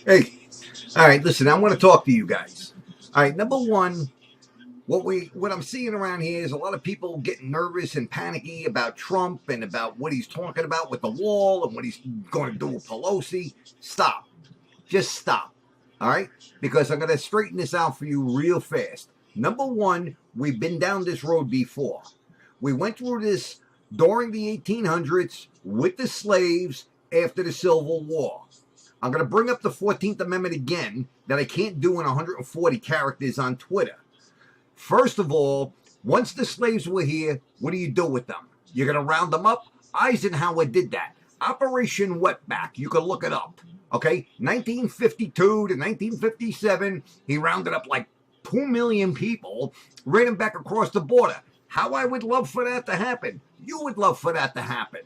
Hey, all right, listen, I want to talk to you guys. All right, number one, what I'm seeing around here is a lot of people getting nervous and panicky about Trump and about what he's talking about with the wall and what he's going to do with Pelosi. Stop. Just stop. All right? Because I'm going to straighten this out for you real fast. Number one, we've been down this road before. We went through this during the 1800s with the slaves after the Civil War. I'm going to bring up the 14th Amendment again that I can't do in 140 characters on Twitter. First of all, once the slaves were here, what do you do with them? You're going to round them up? Eisenhower did that. Operation Wetback, you can look it up. Okay, 1952 to 1957, he rounded up like 2 million people, ran them back across the border. How I would love for that to happen. You would love for that to happen.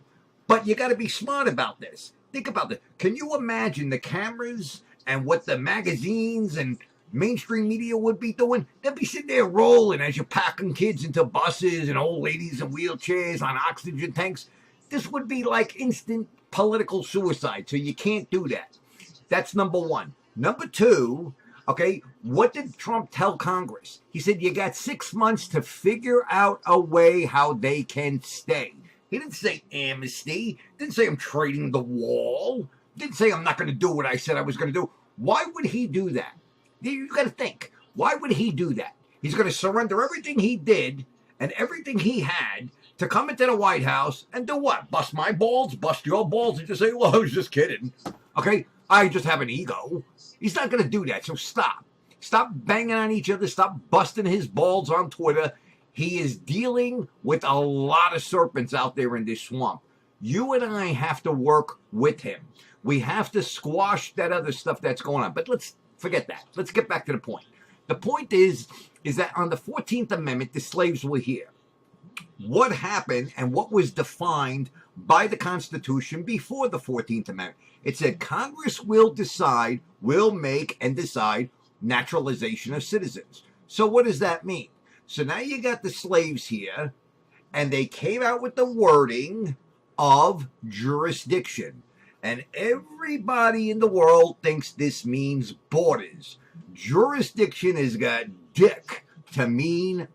But you got to be smart about this. Think about this. Can you imagine the cameras and what the magazines and mainstream media would be doing? They'd be sitting there rolling as you're packing kids into buses and old ladies in wheelchairs on oxygen tanks. This would be like instant political suicide, so you can't do that. That's number one. Number two, okay, what did Trump tell Congress? He said, you got 6 months to figure out a way how they can stay. He didn't say amnesty. Didn't say I'm trading the wall. Didn't say I'm not going to do what I said I was going to do. Why would he do that? You got to think. Why would he do that? He's going to surrender everything he did and everything he had to come into the White House and do what? Bust my balls? Bust your balls? And just say, well, I was just kidding. Okay? I just have an ego. He's not going to do that, so stop. Stop banging on each other. Stop busting his balls on Twitter. He is dealing with a lot of serpents out there in this swamp. You and I have to work with him. We have to squash that other stuff that's going on. But let's forget that. Let's get back to the point. The point is that on the 14th Amendment, the slaves were here. What happened and what was defined by the Constitution before the 14th Amendment? It said Congress will make and decide naturalization of citizens. So what does that mean? So now you got the slaves here, and they came out with the wording of jurisdiction. And everybody in the world thinks this means borders. Jurisdiction has got dick to mean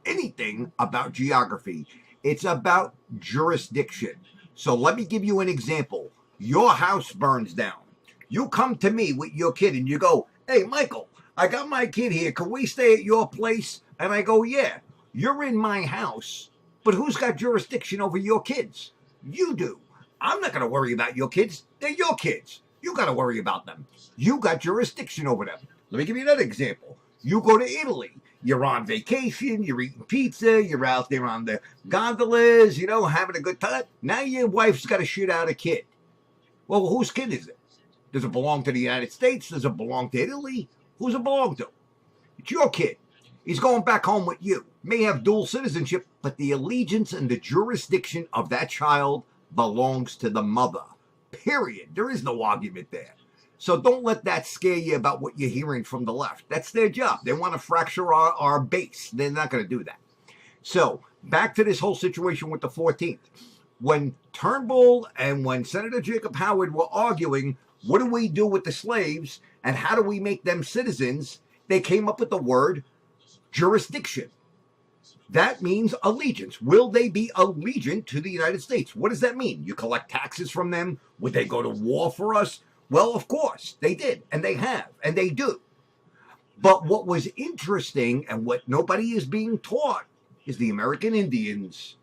anything about geography. It's about jurisdiction. So let me give you an example. Your house burns down. You come to me with your kid and you go, hey, Michael, I got my kid here. Can we stay at your place? And I go, yeah, you're in my house, but who's got jurisdiction over your kids? You do. I'm not going to worry about your kids. They're your kids. You got to worry about them. You got jurisdiction over them. Let me give you another example. You go to Italy. You're on vacation. You're eating pizza. You're out there on the gondolas, having a good time. Now your wife's got to shit out a kid. Well, whose kid is it? Does it belong to the United States? Does it belong to Italy? Who's it belong to? It's your kid. He's going back home with you. May have dual citizenship, but the allegiance and the jurisdiction of that child belongs to the mother. Period. There is no argument there. So don't let that scare you about what you're hearing from the left. That's their job. They want to fracture our base. They're not going to do that. So back to this whole situation with the 14th. When Turnbull and when Senator Jacob Howard were arguing, what do we do with the slaves and how do we make them citizens? They came up with the word jurisdiction. That means allegiance. Will they be allegiant to the United States? What does that mean? You collect taxes from them? Would they go to war for us? Well, of course, they did, and they have, and they do. But what was interesting and what nobody is being taught is the American Indians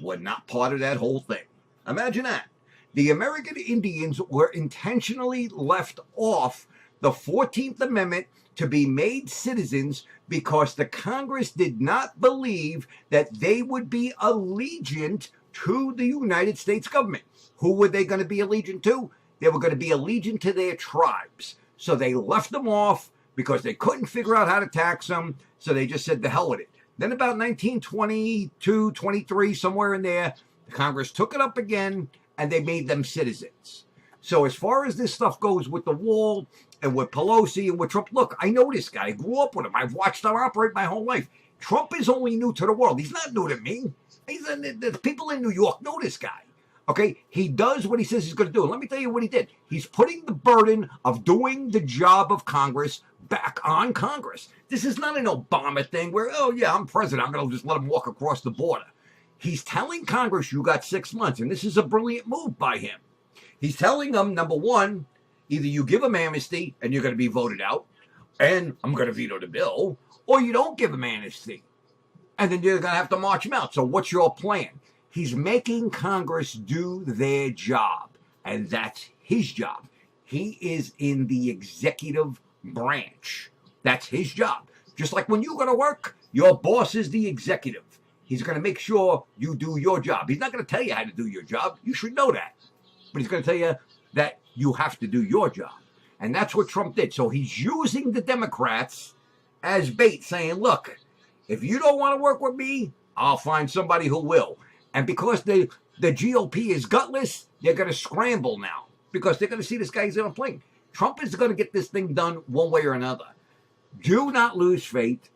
were not part of that whole thing. Imagine that. The American Indians were intentionally left off the 14th Amendment to be made citizens because the Congress did not believe that they would be allegiant to the United States government. Who were they going to be allegiant to? They were going to be allegiant to their tribes. So they left them off because they couldn't figure out how to tax them. So they just said, the hell with it. Then about 1922, 23, somewhere in there, the Congress took it up again and they made them citizens. So as far as this stuff goes with the wall and with Pelosi and with Trump, look, I know this guy. I grew up with him. I've watched him operate my whole life. Trump is only new to the world. He's not new to me. The people in New York know this guy. Okay, he does what he says he's going to do. And let me tell you what he did. He's putting the burden of doing the job of Congress back on Congress. This is not an Obama thing where, oh, yeah, I'm president, I'm going to just let him walk across the border. He's telling Congress, you got 6 months, and this is a brilliant move by him. He's telling them, number one, either you give him amnesty and you're going to be voted out, and I'm going to veto the bill, or you don't give him amnesty, and then you're going to have to march him out. So what's your plan? He's making Congress do their job, and that's his job. He is in the executive branch. That's his job. Just like when you go to work, your boss is the executive. He's going to make sure you do your job. He's not going to tell you how to do your job. You should know that. But he's going to tell you that you have to do your job. And that's what Trump did. So he's using the Democrats as bait, saying, look, if you don't want to work with me, I'll find somebody who will. And because the GOP is gutless, they're going to scramble now because they're going to see this guy's on a plane. Trump is going to get this thing done one way or another. Do not lose faith.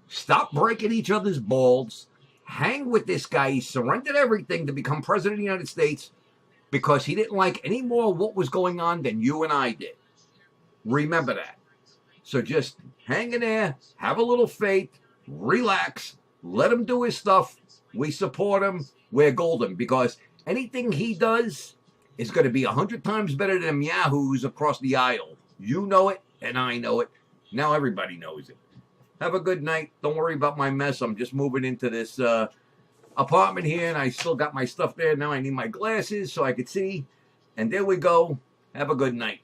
Stop breaking each other's balls. Hang with this guy. He surrendered everything to become president of the United States because he didn't like any more what was going on than you and I did. Remember that. So just hang in there. Have a little faith. Relax. Let him do his stuff. We support him. We're golden because anything he does is going to be 100 times better than them yahoos across the aisle. You know it, and I know it. Now everybody knows it. Have a good night. Don't worry about my mess. I'm just moving into this apartment here, and I still got my stuff there. Now I need my glasses so I can see. And there we go. Have a good night.